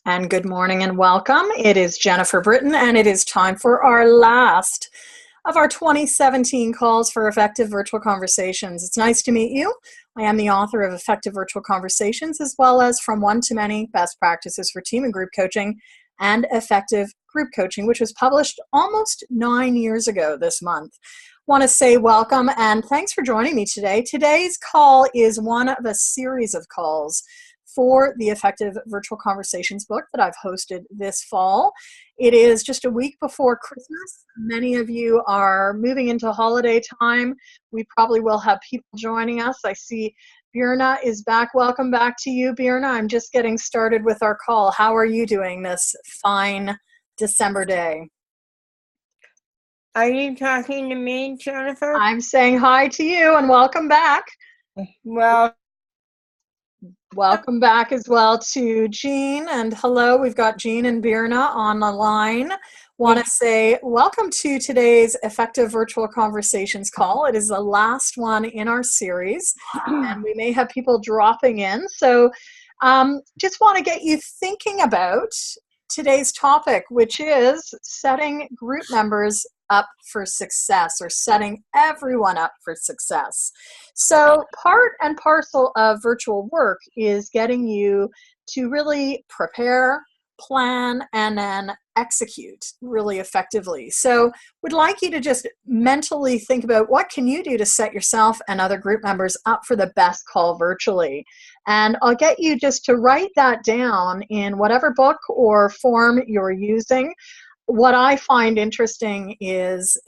And good morning and welcome. It is Jennifer Britton, and it is time for our last of our 2017 calls for effective virtual conversations. It's nice to meet you. I am the author of Effective Virtual Conversations, as well as From One to Many, Best Practices for Team and Group Coaching and Effective Group Coaching, which was published almost 9 years ago this month. Want to say welcome and thanks for joining me today. Today's call is one of a series of calls for the Effective Virtual Conversations book that I've hosted this fall. It is just a week before Christmas. Many of you are moving into holiday time. We probably will have people joining us. I see Birna is back. Welcome back to you, Birna. I'm just getting started with our call. How are you doing this fine December day? Are you talking to me, Jennifer? I'm saying hi to you and welcome back. Well, welcome back as well to Jean, and hello, we've got Jean and Birna on the line. Want to say welcome to today's Effective Virtual Conversations call. It is the last one in our series, and we may have people dropping in. So just want to get you thinking about today's topic, which is setting group members up for success, or setting everyone up for success. So part and parcel of virtual work is getting you to really prepare, plan, and then execute really effectively. So would like you to just mentally think about what can you do to set yourself and other group members up for the best call virtually. And I'll get you just to write that down in whatever book or form you're using. What I find interesting is,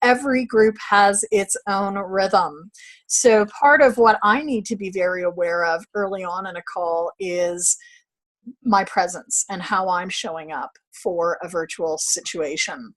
every group has its own rhythm. So part of what I need to be very aware of early on in a call is my presence and how I'm showing up for a virtual situation.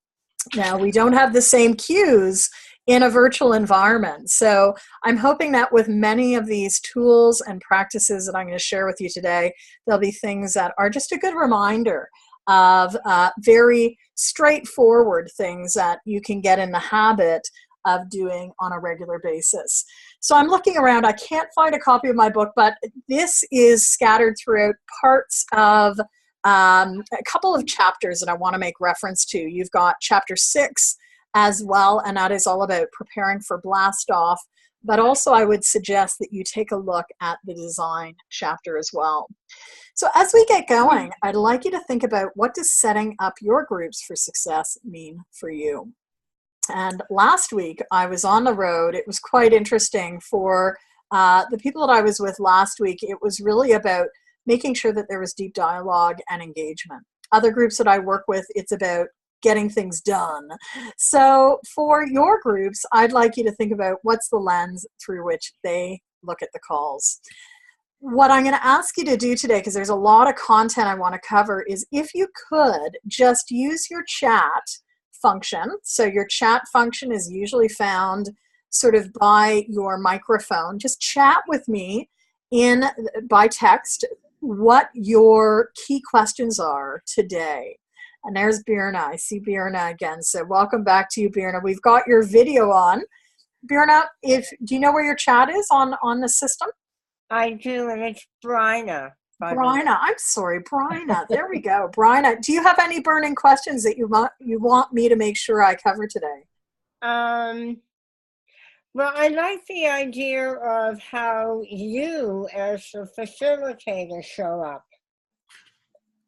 Now, we don't have the same cues in a virtual environment. So I'm hoping that with many of these tools and practices that I'm going to share with you today, there'll be things that are just a good reminder of very straightforward things that you can get in the habit of doing on a regular basis. So I'm looking around. I can't find a copy of my book, but this is scattered throughout parts of a couple of chapters that I want to make reference to. You've got chapter 6 as well, and that is all about preparing for blast off. But also I would suggest that you take a look at the design chapter as well. So as we get going, I'd like you to think about, what does setting up your groups for success mean for you? And last week I was on the road. It was quite interesting for the people that I was with last week. It was really about making sure that there was deep dialogue and engagement. Other groups that I work with, it's about getting things done. So for your groups, I'd like you to think about what's the lens through which they look at the calls. What I'm going to ask you to do today, because there's a lot of content I want to cover, is if you could just use your chat function. So your chat function is usually found sort of by your microphone. Just chat with me by text what your key questions are today. And there's Birna. I see Birna again. So welcome back to you, Birna. We've got your video on. Birna, do you know where your chat is on the system? I do, and it's Bryna. Bryna, I'm sorry, Bryna. There we go. Bryna, do you have any burning questions that you want me to make sure I cover today? Well, I like the idea of how you, as the facilitator, show up.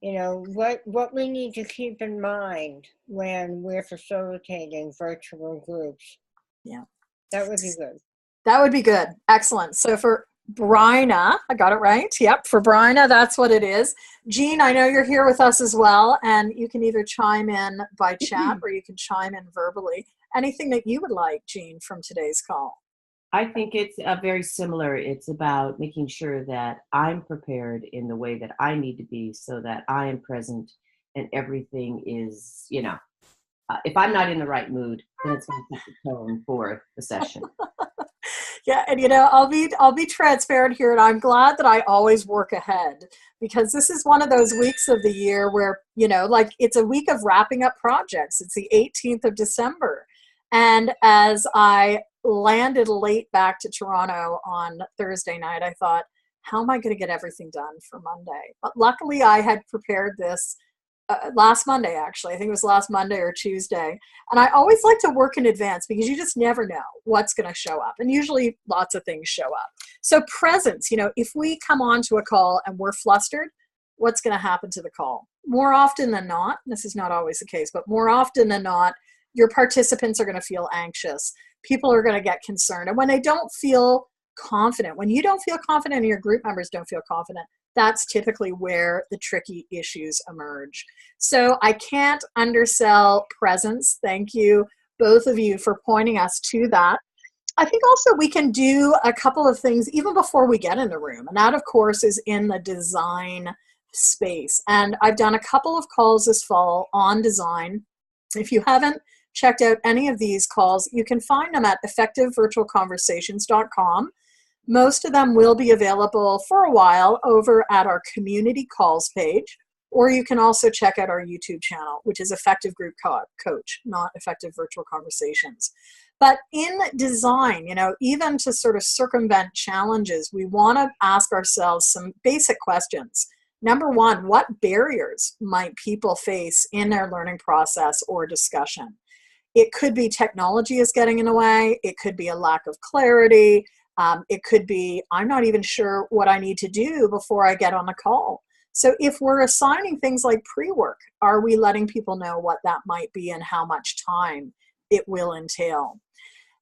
What we need to keep in mind when we're facilitating virtual groups. Yeah. That would be good. That would be good. Excellent. So for Bryna, I got it right. Yep, for Bryna, that's what it is. Jean, I know you're here with us as well, and you can either chime in by chat or you can chime in verbally. Anything that you would like, Jean, from today's call? I think it's very similar. It's about making sure that I'm prepared in the way that I need to be, so that I am present and everything is, if I'm not in the right mood, then it's going to set the tone for the session. Yeah, and I'll be transparent here, and I'm glad that I always work ahead, because this is one of those weeks of the year where, it's a week of wrapping up projects. It's the 18th of December. And as I landed late back to Toronto on Thursday night, I thought, how am I going to get everything done for Monday? But luckily I had prepared this last Monday, actually. I think it was last Monday or Tuesday. And I always like to work in advance because you just never know what's going to show up. And usually lots of things show up. So presence, if we come on to a call and we're flustered, what's going to happen to the call? More often than not, this is not always the case, but more often than not, your participants are going to feel anxious. People are going to get concerned. And when they don't feel confident, when you don't feel confident and your group members don't feel confident, that's typically where the tricky issues emerge. So I can't undersell presence. Thank you, both of you, for pointing us to that. I think also we can do a couple of things even before we get in the room. And that, of course, is in the design space. And I've done a couple of calls this fall on design. If you haven't checked out any of these calls, you can find them at effectivevirtualconversations.com. Most of them will be available for a while over at our community calls page, or you can also check out our YouTube channel, which is Effective Group Coach, not Effective Virtual Conversations. But in design, even to sort of circumvent challenges, we want to ask ourselves some basic questions. Number one, what barriers might people face in their learning process or discussion? It could be technology is getting in the way. It could be a lack of clarity. It could be, I'm not even sure what I need to do before I get on a call. So if we're assigning things like pre-work, are we letting people know what that might be and how much time it will entail?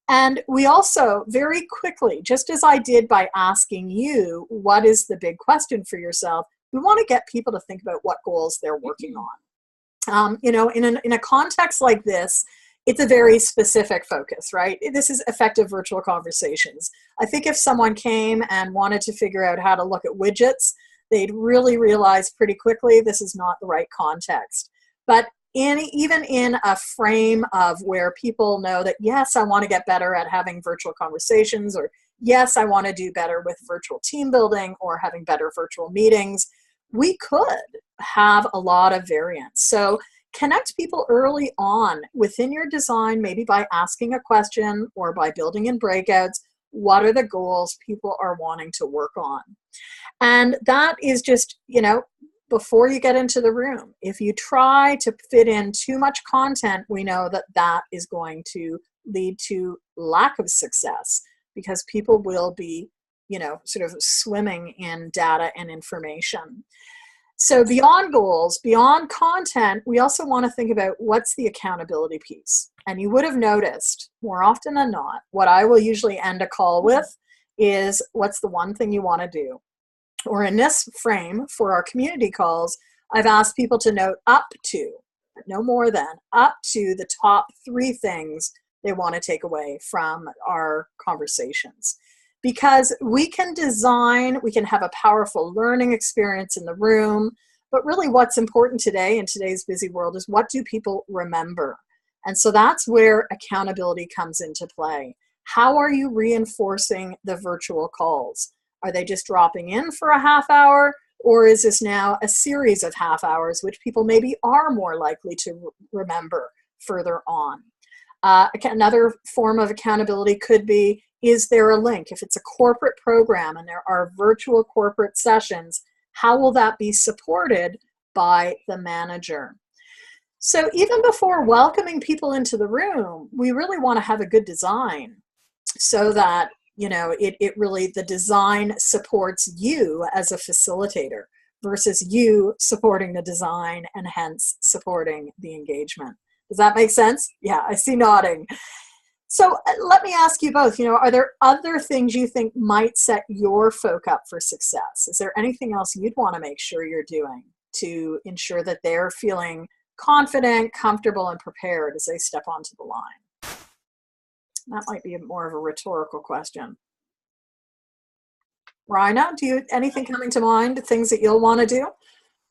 And we also very quickly, just as I did by asking you, what is the big question for yourself? We want to get people to think about what goals they're working on. In a context like this, it's a very specific focus, right? This is effective virtual conversations. I think if someone came and wanted to figure out how to look at widgets, they'd really realize pretty quickly this is not the right context. But even in a frame of where people know that, yes, I want to get better at having virtual conversations, or yes, I want to do better with virtual team building or having better virtual meetings, we could have a lot of variance. So connect people early on within your design, maybe by asking a question or by building in breakouts. What are the goals people are wanting to work on? And that is just, before you get into the room. If you try to fit in too much content, we know that that is going to lead to lack of success because people will be, sort of swimming in data and information. So beyond goals, beyond content, we also want to think about what's the accountability piece. And you would have noticed more often than not, what I will usually end a call with is what's the one thing you want to do? Or in this frame for our community calls, I've asked people to note up to, no more than, up to the top 3 things they want to take away from our conversations. Because we can design, we can have a powerful learning experience in the room, but really what's important today in today's busy world is what do people remember? And so that's where accountability comes into play. How are you reinforcing the virtual calls? Are they just dropping in for a half hour? Or is this now a series of half hours, which people maybe are more likely to remember further on? Another form of accountability could be, is there a link? If it's a corporate program and there are virtual corporate sessions, how will that be supported by the manager? So even before welcoming people into the room, we really want to have a good design so that the design supports you as a facilitator versus you supporting the design and hence supporting the engagement. Does that make sense? Yeah, I see nodding. So let me ask you both, are there other things you think might set your folk up for success? Is there anything else you'd want to make sure you're doing to ensure that they're feeling confident, comfortable, and prepared as they step onto the line? That might be more of a rhetorical question. Rhina, anything coming to mind, things that you'll want to do?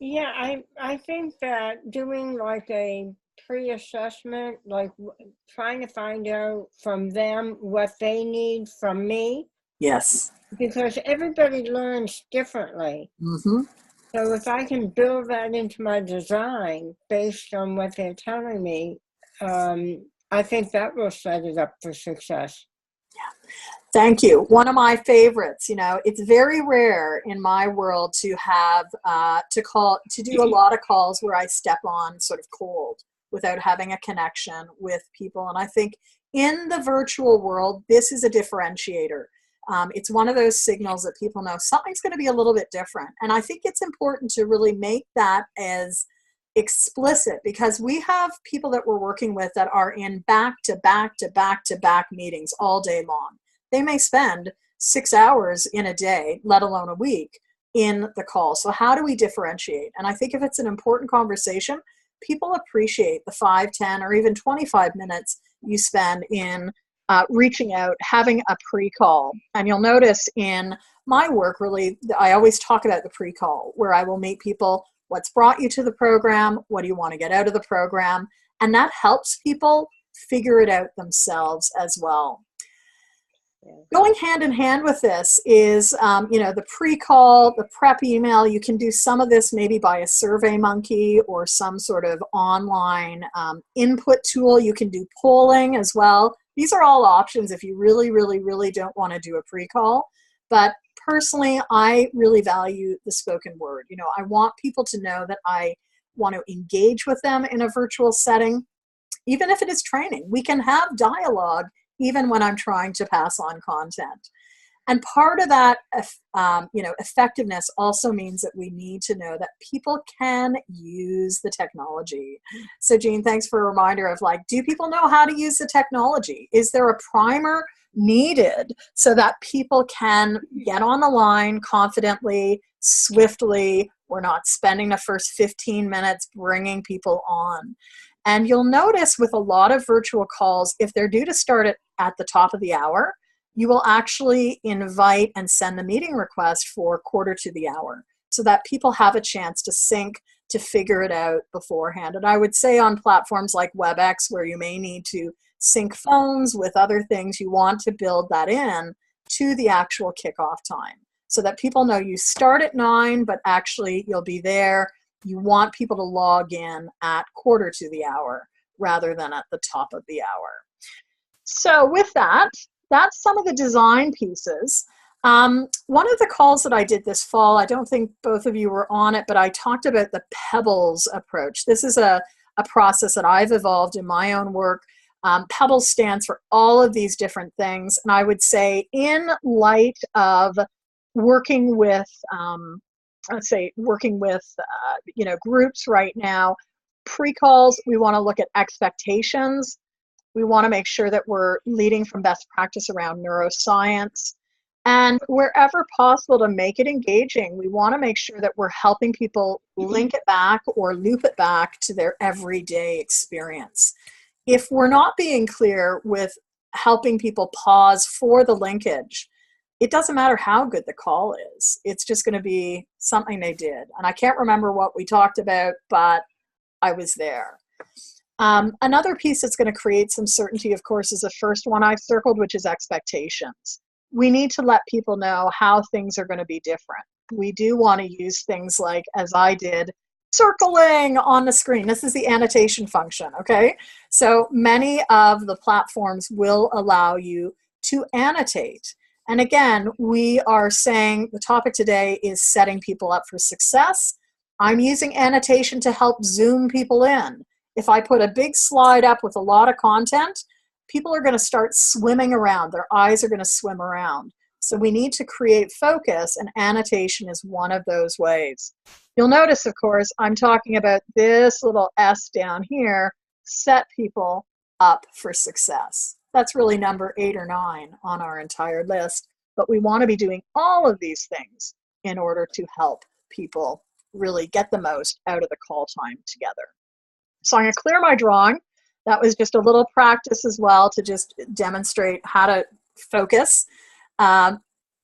Yeah, I think that doing like a pre-assessment, like trying to find out from them what they need from me. Yes. Because everybody learns differently. Mm-hmm. So if I can build that into my design based on what they're telling me, I think that will set it up for success. Thank you. One of my favorites. It's very rare in my world to have to do a lot of calls where I step on sort of cold without having a connection with people. And I think in the virtual world, this is a differentiator. It's one of those signals that people know something's going to be a little bit different. And I think it's important to really make that as explicit, because we have people that we're working with that are in back to back to back to back meetings all day long. They may spend 6 hours in a day, let alone a week, in the call. So how do we differentiate? And I think if it's an important conversation, people appreciate the 5, 10, or even 25 minutes you spend in reaching out, having a pre-call. And you'll notice in my work, really, I always talk about the pre-call, where I will meet people. What's brought you to the program? What do you want to get out of the program? And that helps people figure it out themselves as well. Going hand in hand with this is, the pre-call, the prep email. You can do some of this maybe by a SurveyMonkey or some sort of online input tool. You can do polling as well. These are all options if you really, really, really don't want to do a pre-call. But personally, I really value the spoken word. I want people to know that I want to engage with them in a virtual setting. Even if it is training, we can have dialogue even when I'm trying to pass on content. And part of that, effectiveness also means that we need to know that people can use the technology. So Jean, thanks for a reminder of do people know how to use the technology? Is there a primer needed so that people can get on the line confidently, swiftly? We're not spending the first 15 minutes bringing people on. And you'll notice with a lot of virtual calls, if they're due to start at the top of the hour, you will actually invite and send the meeting request for quarter to the hour so that people have a chance to sync, to figure it out beforehand. And I would say on platforms like WebEx, where you may need to sync phones with other things, you want to build that in to the actual kickoff time so that people know you start at 9, but actually you'll be there. You want people to log in at quarter to the hour rather than at the top of the hour. So with that, that's some of the design pieces. One of the calls that I did this fall, I don't think both of you were on it, but I talked about the Pebbles approach. This is a process that I've evolved in my own work. Pebbles stands for all of these different things. And I would say in light of working with groups right now, pre-calls, we want to look at expectations. We want to make sure that we're leading from best practice around neuroscience. And wherever possible to make it engaging, we want to make sure that we're helping people link it back or loop it back to their everyday experience. If we're not being clear with helping people pause for the linkage, it doesn't matter how good the call is. It's just going to be something they did. And I can't remember what we talked about, but I was there. Another piece that's going to create some certainty, of course, is the first one I've circled, which is expectations. We need to let people know how things are going to be different. We do want to use things like, as I did, circling on the screen. This is the annotation function, okay? So many of the platforms will allow you to annotate. And again, we are saying the topic today is setting people up for success. I'm using annotation to help zoom people in. If I put a big slide up with a lot of content, people are going to start swimming around. Their eyes are going to swim around. So we need to create focus, and annotation is one of those ways. You'll notice, of course, I'm talking about this little S down here, set people up for success. That's really number 8 or 9 on our entire list, but we want to be doing all of these things in order to help people really get the most out of the call time together. So I'm going to clear my drawing. That was just a little practice as well to just demonstrate how to focus.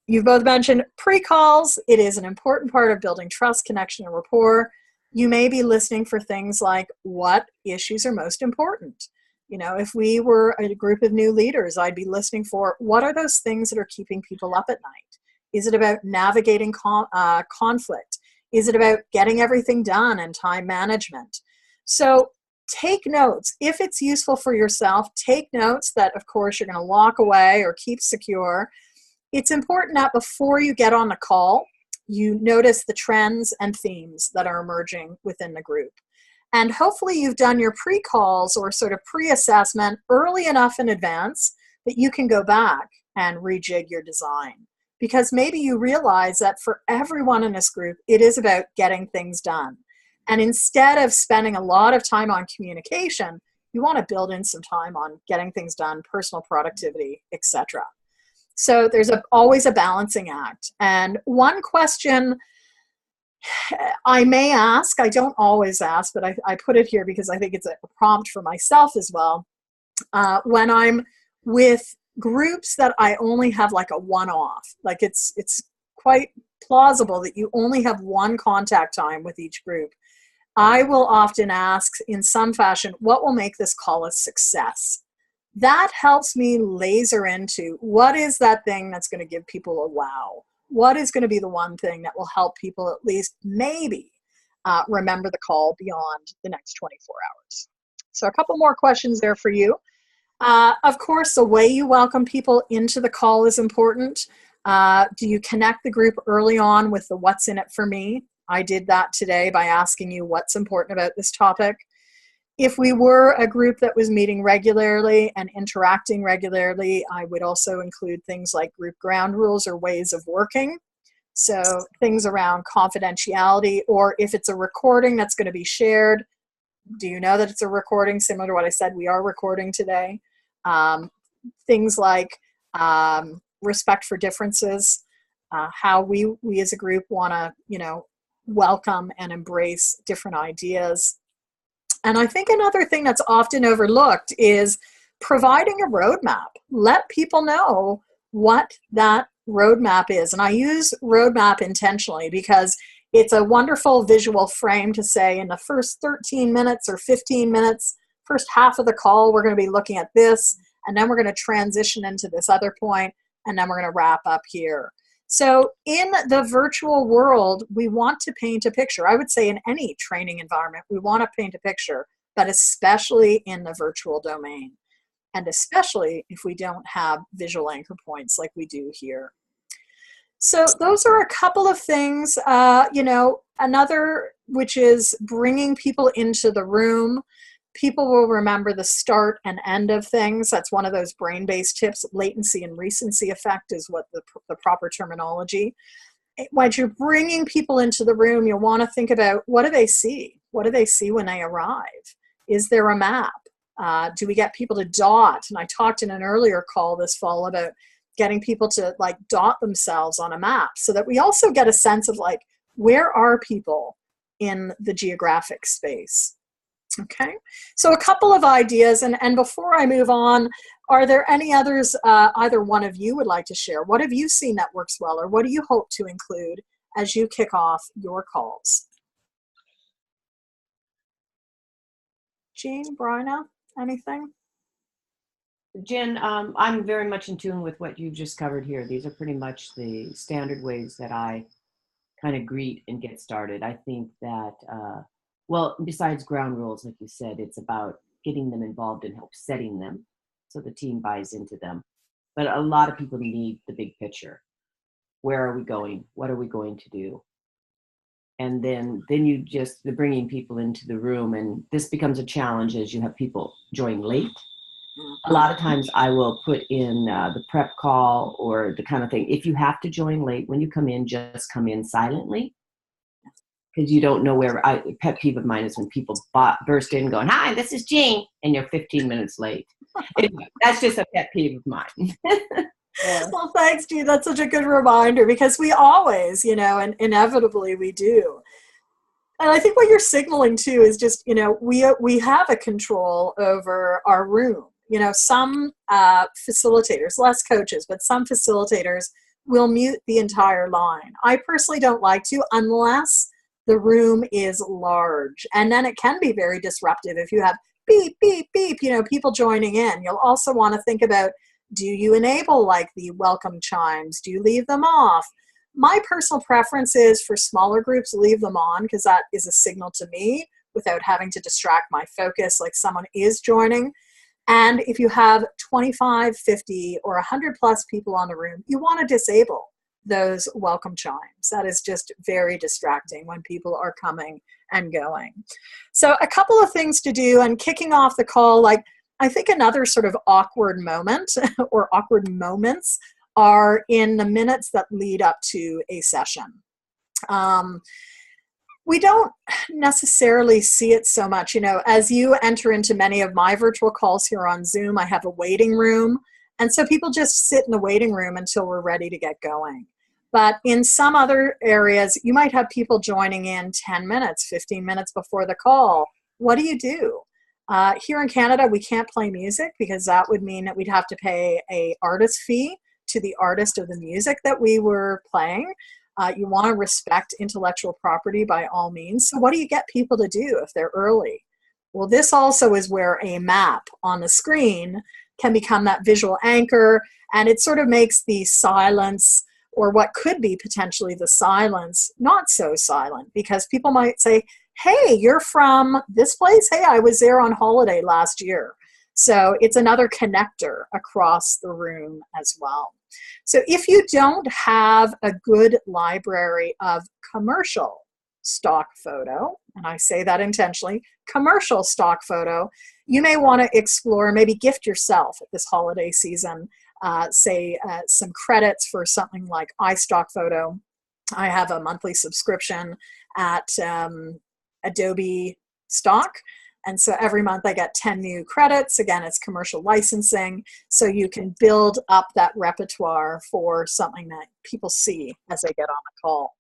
You've both mentioned pre-calls. It is an important part of building trust, connection, and rapport. You may be listening for things like what issues are most important. You know, if we were a group of new leaders, I'd be listening for what are those things that are keeping people up at night? Is it about navigating conflict? Is it about getting everything done and time management? So take notes. If it's useful for yourself, take notes that, of course, you're going to lock away or keep secure. It's important that before you get on the call, you notice the trends and themes that are emerging within the group. And hopefully you've done your pre-calls or sort of pre-assessment early enough in advance that you can go back and rejig your design. Because maybe you realize that for everyone in this group, it is about getting things done. And instead of spending a lot of time on communication, you want to build in some time on getting things done, personal productivity, etc. So there's always a balancing act. And one question I may ask, I don't always ask, but I put it here because I think it's a prompt for myself as well. When I'm with groups that I only have like a one-off, like it's quite plausible that you only have one contact time with each group, I will often ask in some fashion, what will make this call a success? That helps me laser into what is that thing that's going to give people a wow? What is going to be the one thing that will help people at least maybe remember the call beyond the next 24 hours? So a couple more questions there for you. Of course, the way you welcome people into the call is important. Do you connect the group early on with the what's in it for me? I did that today by asking you what's important about this topic. If we were a group that was meeting regularly and interacting regularly, I would also include things like group ground rules or ways of working. So things around confidentiality, or if it's a recording that's going to be shared, do you know that it's a recording? Similar to what I said, we are recording today. Things like respect for differences, how we as a group want to, welcome and embrace different ideas. And I think another thing that's often overlooked is providing a roadmap. Let people know what that roadmap is. And I use roadmap intentionally because it's a wonderful visual frame to say in the first 13 minutes or 15 minutes, first half of the call, we're going to be looking at this, and then we're going to transition into this other point, and then we're going to wrap up here. So in the virtual world, we want to paint a picture. I would say in any training environment, we want to paint a picture, but especially in the virtual domain, and especially if we don't have visual anchor points like we do here. So those are a couple of things, another, which is bringing into the room. People will remember the start and end of things. That's one of those brain-based tips. Latency and recency effect is what the proper terminology. When you're bringing people into the room, you'll want to think about, what do they see? What do they see when they arrive? Is there a map? Do we get people to dot? And I talked in an earlier call this fall about getting people to dot themselves on a map so that we also get a sense of where are people in the geographic space? Okay, so a couple of ideas, and before I move on, are there any others either one of you would like to share? What have you seen that works well, or what do you hope to include as you kick off your calls? Jean, Bryna, anything? Jen, I'm very much in tune with what you've just covered here. These are pretty much the standard ways that I kind of greet and get started. I think that well, besides ground rules, like you said, it's about getting them involved and help setting them so the team buys into them. But a lot of people need the big picture. Where are we going? What are we going to do? And then you just, the bringing people into the room, and this becomes a challenge as you have people join late. A lot of times I will put in the prep call or the kind of thing. If you have to join late, when you come in, just come in silently. Because you don't know where. Pet peeve of mine is when people burst in going, "Hi, this is Jean," and you're 15 minutes late. That's just a pet peeve of mine. Yeah. Well, thanks, Jean. That's such a good reminder, because we always, and inevitably we do. And I think what you're signaling too is just, we have a control over our room. Some facilitators, less coaches, but some facilitators will mute the entire line. I personally don't like to, unless the room is large, and then it can be very disruptive if you have beep, beep, beep, people joining in. You'll also want to think about, do you enable the welcome chimes? Do you leave them off? My personal preference is for smaller groups, leave them on, because that is a signal to me without having to distract my focus like someone is joining. And if you have 25, 50, or 100 plus people on the room, you want to disable those welcome chimes. That is just very distracting when people are coming and going. So a couple of things to do, and kicking off the call, like I think another sort of awkward moment or awkward moments are in the minutes that lead up to a session. We don't necessarily see it so much. You know, as you enter into many of my virtual calls here on Zoom, I have a waiting room. And so people just sit in the waiting room until we're ready to get going. But in some other areas, you might have people joining in 10 minutes, 15 minutes before the call. What do you do? Here in Canada, we can't play music because that would mean that we'd have to pay an artist fee to the artist of the music that we were playing. You want to respect intellectual property by all means. So what do you get people to do if they're early? Well, this also is where a map on the screen can become that visual anchor, and it sort of makes the silence, or what could be potentially the silence, not so silent, because people might say, hey, you're from this place? Hey, I was there on holiday last year. So it's another connector across the room as well. So if you don't have a good library of commercial stock photo, and I say that intentionally, commercial stock photo, you may want to explore, maybe gift yourself at this holiday season, some credits for something like iStock I have a monthly subscription at Adobe Stock. And so every month I get 10 new credits. Again, it's commercial licensing. So you can build up that repertoire for something that people see as they get on the call.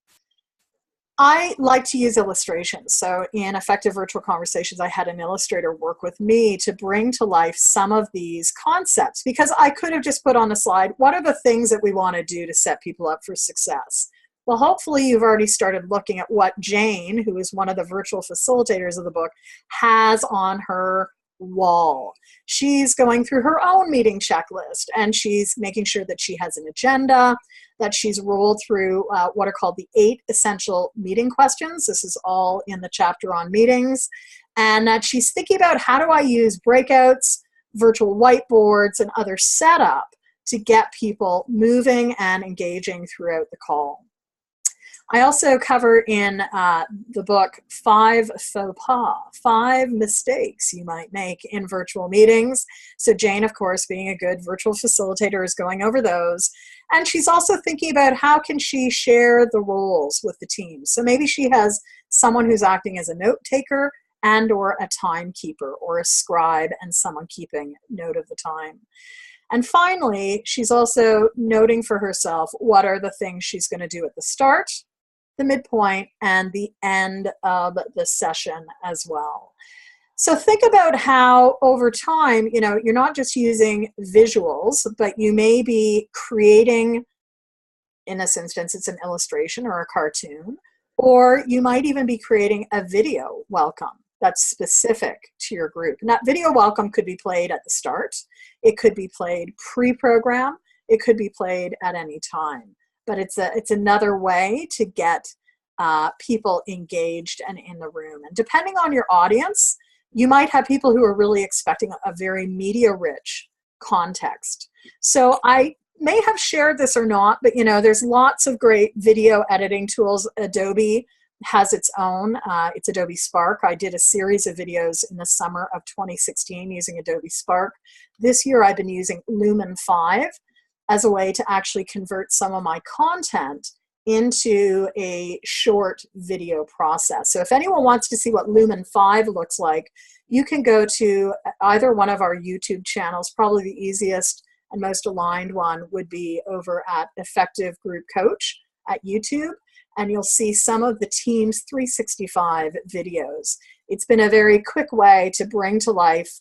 I like to use illustrations. So in Effective Virtual Conversations, I had an illustrator work with me to bring to life some of these concepts, because I could have just put on a slide, what are the things that we want to do to set people up for success? Well, hopefully you've already started looking at what Jane, who is one of the virtual facilitators of the book, has on her wall. She's going through her own meeting checklist, and she's making sure that she has an agenda, that she's rolled through what are called the 8 essential meeting questions. This is all in the chapter on meetings. And that she's thinking about, how do I use breakouts, virtual whiteboards, and other setup to get people moving and engaging throughout the call. I also cover in the book 5 faux pas, 5 mistakes you might make in virtual meetings. So Jane, of course, being a good virtual facilitator, is going over those. And she's also thinking about how can she share the roles with the team. So maybe she has someone who's acting as a note taker and or a timekeeper, or a scribe and someone keeping note of the time. And finally, she's also noting for herself what are the things she's going to do at the start, the midpoint, and the end of the session as well. So think about how over time, you know, you're not just using visuals, but you may be creating, in this instance, it's an illustration or a cartoon, or you might even be creating a video welcome that's specific to your group. And that video welcome could be played at the start. It could be played pre-program. It could be played at any time. But it's another way to get people engaged and in the room. And depending on your audience, you might have people who are really expecting a very media-rich context. So I may have shared this or not, but you know, there's lots of great video editing tools. Adobe has its own. It's Adobe Spark. I did a series of videos in the summer of 2016 using Adobe Spark. This year I've been using Lumen 5 as a way to actually convert some of my content into a short video process. So if anyone wants to see what Lumen 5 looks like, you can go to either one of our YouTube channels. Probably the easiest and most aligned one would be over at Effective Group Coach at YouTube, and you'll see some of the team's 365 videos. It's been a very quick way to bring to life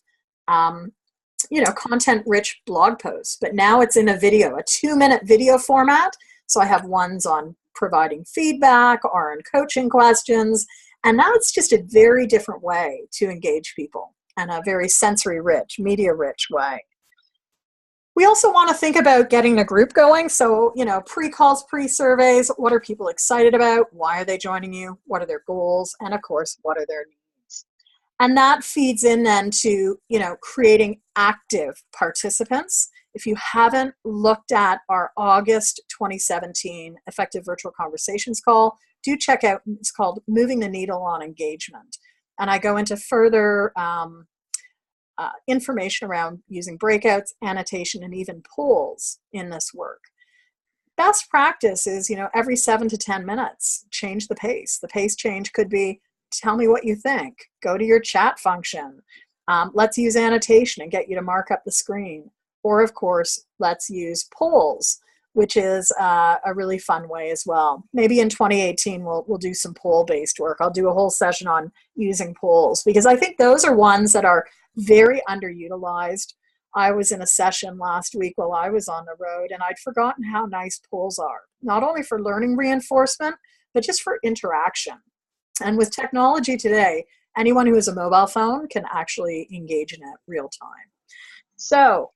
you know, content-rich blog posts, but now it's in a video, a 2-minute video format. So I have ones on providing feedback or on coaching questions, and now it's just a very different way to engage people, and a very sensory-rich, media-rich way. We also want to think about getting the group going. So, you know, pre-calls, pre-surveys, what are people excited about? Why are they joining you? What are their goals? And of course, what are their needs? And that feeds in then to, creating active participants. If you haven't looked at our August 2017 Effective Virtual Conversations call, do check out, it's called Moving the Needle on Engagement. And I go into further information around using breakouts, annotation, and even polls in this work. Best practice is, every 7 to 10 minutes, change the pace. The pace change could be, tell me what you think. Go to your chat function. Let's use annotation and get you to mark up the screen. Or, of course, let's use polls, which is a really fun way as well. Maybe in 2018, we'll do some poll-based work. I'll do a whole session on using polls, because I think those are ones that are very underutilized. I was in a session last week while I was on the road, and I'd forgotten how nice polls are, not only for learning reinforcement, but just for interaction. And with technology today, anyone who has a mobile phone can actually engage in it real time. So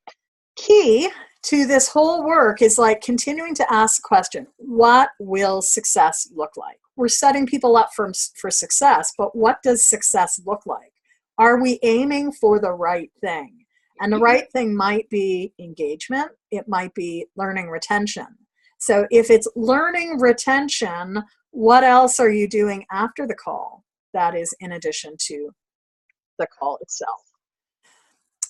key to this whole work is like continuing to ask the question, what will success look like? We're setting people up for success, but what does success look like? Are we aiming for the right thing? And the right thing might be engagement. It might be learning retention. So if it's learning retention, what else are you doing after the call that is in addition to the call itself?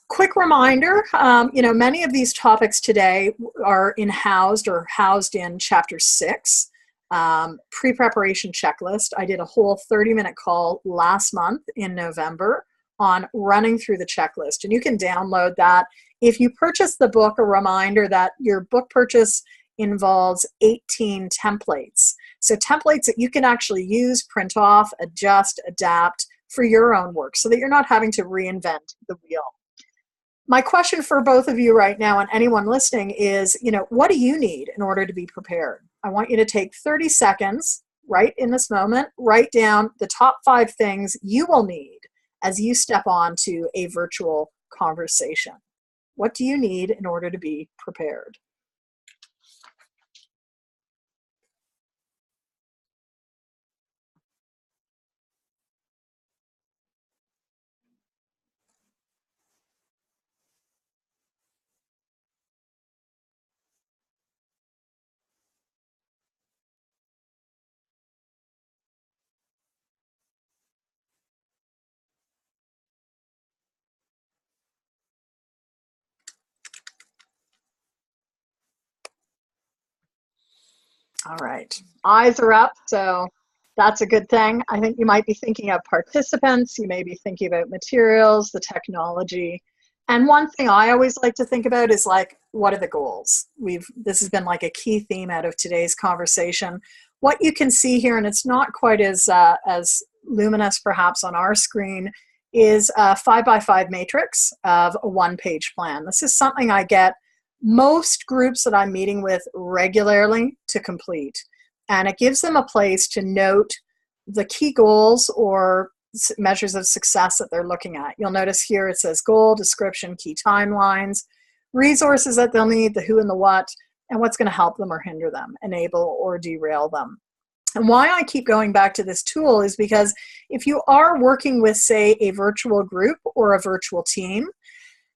Quick reminder, many of these topics today are housed in Chapter 6, Pre-Preparation Checklist. I did a whole 30-minute call last month in November on running through the checklist, and you can download that. If you purchase the book, a reminder that your book purchase involves 18 templates. So templates that you can actually use, print off, adjust, adapt for your own work so that you're not having to reinvent the wheel. My question for both of you right now and anyone listening is, what do you need in order to be prepared? I want you to take 30 seconds right in this moment, write down the top 5 things you will need as you step on to a virtual conversation. What do you need in order to be prepared? All right, eyes are up, so that's a good thing. I think you might be thinking of participants, you may be thinking about materials, the technology. And one thing I always like to think about is like, what are the goals? This has been like a key theme out of today's conversation. What you can see here, and it's not quite as luminous perhaps on our screen, is a 5x5 matrix of a 1-page plan. This is something I get most groups that I'm meeting with regularly to complete. And it gives them a place to note the key goals or measures of success that they're looking at. You'll notice here it says goal, description, key timelines, resources that they'll need, the who and the what, and what's going to help them or hinder them, enable or derail them. And why I keep going back to this tool is because if you are working with, say, a virtual group or a virtual team,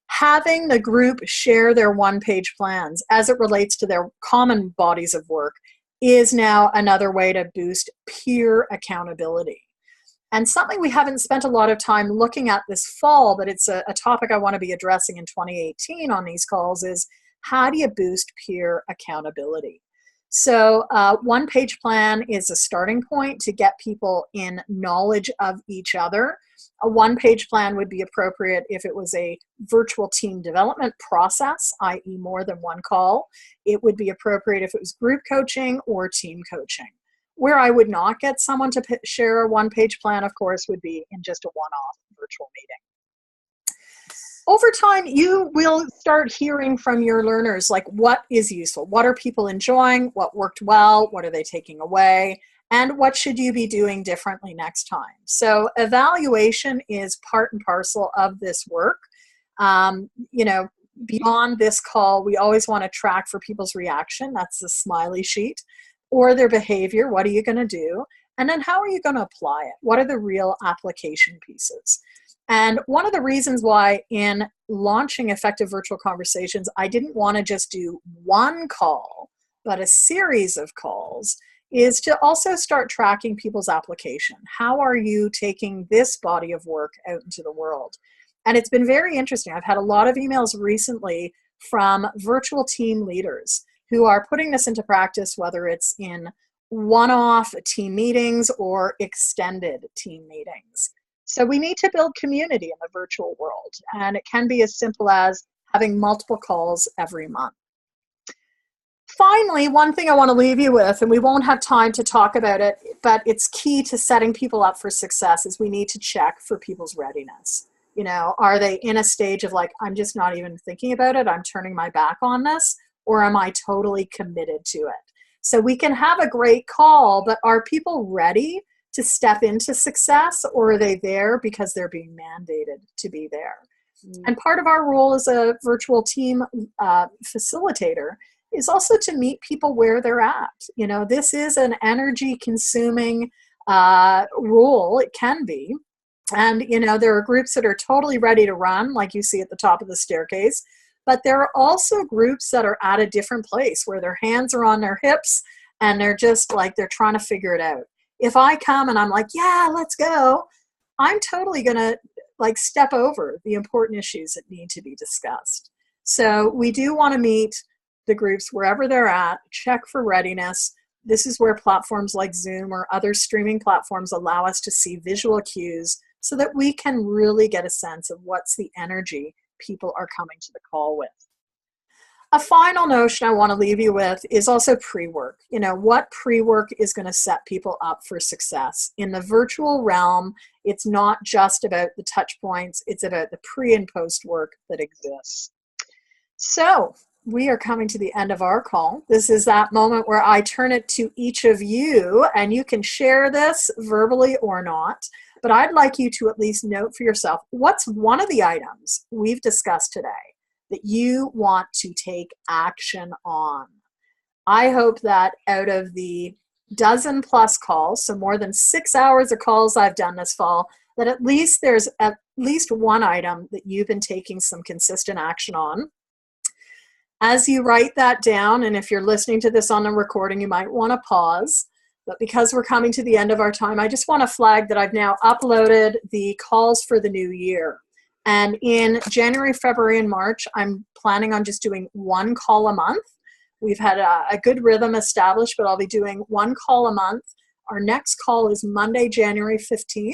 having the group share their 1-page plans as it relates to their common bodies of work is now another way to boost peer accountability. And something we haven't spent a lot of time looking at this fall, but it's a topic I want to be addressing in 2018 on these calls, is how do you boost peer accountability? So 1-page plan is a starting point to get people in knowledge of each other. A 1-page plan would be appropriate if it was a virtual team development process, i.e. more than one call. It would be appropriate if it was group coaching or team coaching. Where I would not get someone to share a 1-page plan, of course, would be in just a one-off virtual meeting. Over time, you will start hearing from your learners, like what is useful? What are people enjoying? What worked well? What are they taking away? And what should you be doing differently next time? So evaluation is part and parcel of this work. Beyond this call, we always want to track for people's reaction. That's the smiley sheet. Or their behavior. What are you going to do? And then how are you going to apply it? What are the real application pieces? And one of the reasons why in launching Effective Virtual Conversations, I didn't want to just do one call, but a series of calls, is to also start tracking people's application. How are you taking this body of work out into the world? And it's been very interesting. I've had a lot of emails recently from virtual team leaders who are putting this into practice, whether it's in one-off team meetings or extended team meetings. So we need to build community in the virtual world, and it can be as simple as having multiple calls every month. Finally, one thing I want to leave you with, and we won't have time to talk about it, but it's key to setting people up for success, is we need to check for people's readiness. You know, are they in a stage of like, I'm just not even thinking about it, I'm turning my back on this, or am I totally committed to it? So we can have a great call, but are people ready to step into success, or are they there because they're being mandated to be there? And part of our role as a virtual team facilitator is also to meet people where they're at. You know, this is an energy consuming role, it can be. And, you know, there are groups that are totally ready to run, like you see at the top of the staircase, but there are also groups that are at a different place where their hands are on their hips and they're just like, they're trying to figure it out. If I come and I'm like, yeah, let's go, I'm totally going to like step over the important issues that need to be discussed. So we do want to meet the groups wherever they're at, check for readiness. This is where platforms like Zoom or other streaming platforms allow us to see visual cues so that we can really get a sense of what's the energy people are coming to the call with. A final notion I want to leave you with is also pre-work. You know, what pre-work is going to set people up for success. In the virtual realm, it's not just about the touch points, it's about the pre and post work that exists. So we are coming to the end of our call. This is that moment where I turn it to each of you, and you can share this verbally or not, but I'd like you to at least note for yourself, what's one of the items we've discussed today that you want to take action on? I hope that out of the dozen plus calls, so more than 6 hours of calls I've done this fall, that at least there's at least one item that you've been taking some consistent action on. As you write that down, and if you're listening to this on a recording, you might want to pause. But because we're coming to the end of our time, I just want to flag that I've now uploaded the calls for the new year. And in January, February, and March, I'm planning on just doing one call a month. We've had a good rhythm established, but I'll be doing one call a month. Our next call is Monday, January 15th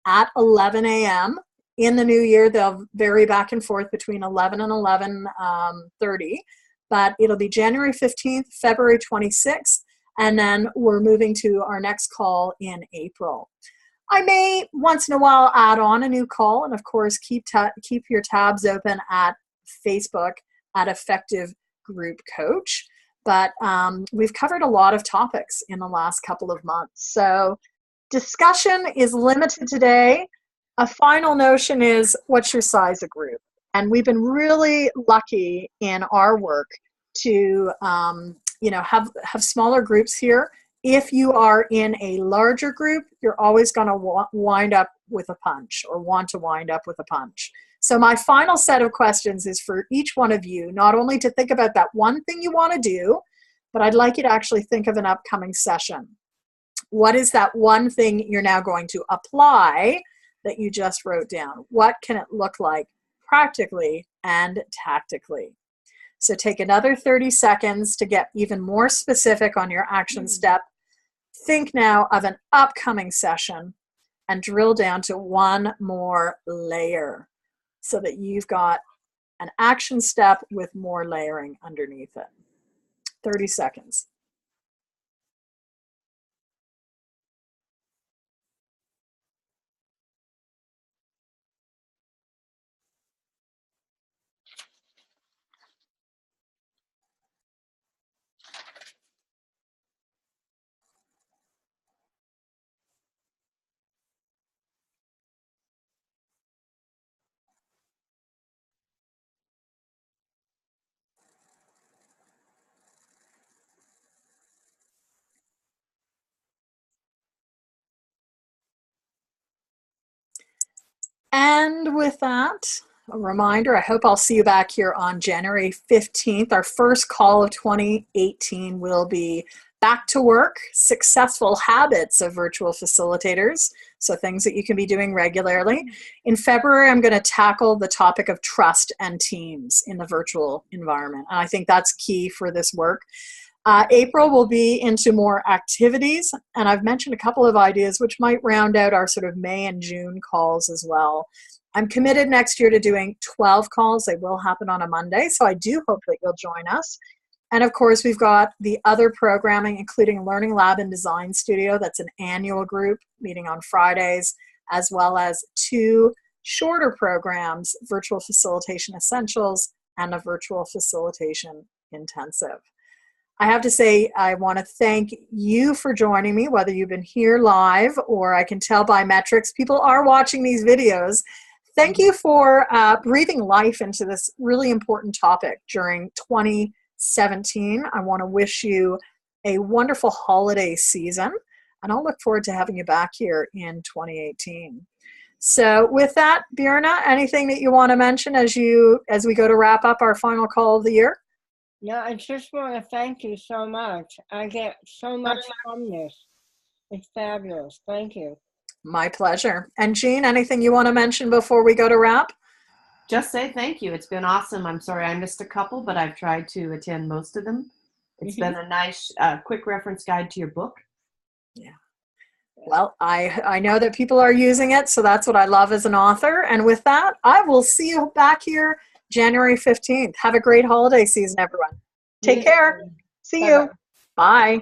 at 11 a.m. In the new year, they'll vary back and forth between 11 and 11:30, but it'll be January 15th, February 26th, and then we're moving to our next call in April. I may once in a while add on a new call, and of course keep your tabs open at Facebook at Effective Group Coach. But we've covered a lot of topics in the last couple of months. So discussion is limited today. A final notion is, what's your size of group? And we've been really lucky in our work to have smaller groups here. If you are in a larger group, you're always going to wind up with a punch, or want to wind up with a punch. So my final set of questions is for each one of you, not only to think about that one thing you want to do, but I'd like you to actually think of an upcoming session. What is that one thing you're now going to apply that you just wrote down? What can it look like practically and tactically? So take another 30 seconds to get even more specific on your action step. Think now of an upcoming session and drill down to one more layer so that you've got an action step with more layering underneath it. 30 seconds. And with that, a reminder, I hope I'll see you back here on January 15th. Our first call of 2018 will be Back to Work, Successful Habits of Virtual Facilitators. So things that you can be doing regularly. In February, I'm going to tackle the topic of trust and teams in the virtual environment. And I think that's key for this work. April will be into more activities, and I've mentioned a couple of ideas which might round out our sort of May and June calls as well. I'm committed next year to doing 12 calls. They will happen on a Monday, so I do hope that you'll join us. And of course, we've got the other programming, including Learning Lab and Design Studio. That's an annual group meeting on Fridays, as well as 2 shorter programs, Virtual Facilitation Essentials and a Virtual Facilitation Intensive. I have to say, I want to thank you for joining me, whether you've been here live or I can tell by metrics, people are watching these videos. Thank you for breathing life into this really important topic during 2017. I want to wish you a wonderful holiday season, and I'll look forward to having you back here in 2018. So with that, Birna, anything that you want to mention as we go to wrap up our final call of the year? No, I just want to thank you so much. I get so much from this. It's fabulous. Thank you. My pleasure. And Jean, anything you want to mention before we go to wrap? Just say thank you. It's been awesome. I'm sorry I missed a couple, but I've tried to attend most of them. It's been a nice quick reference guide to your book. Yeah. Well, I know that people are using it, so that's what I love as an author. And with that, I will see you back here January 15th. Have a great holiday season, everyone. Take care. See you. Bye.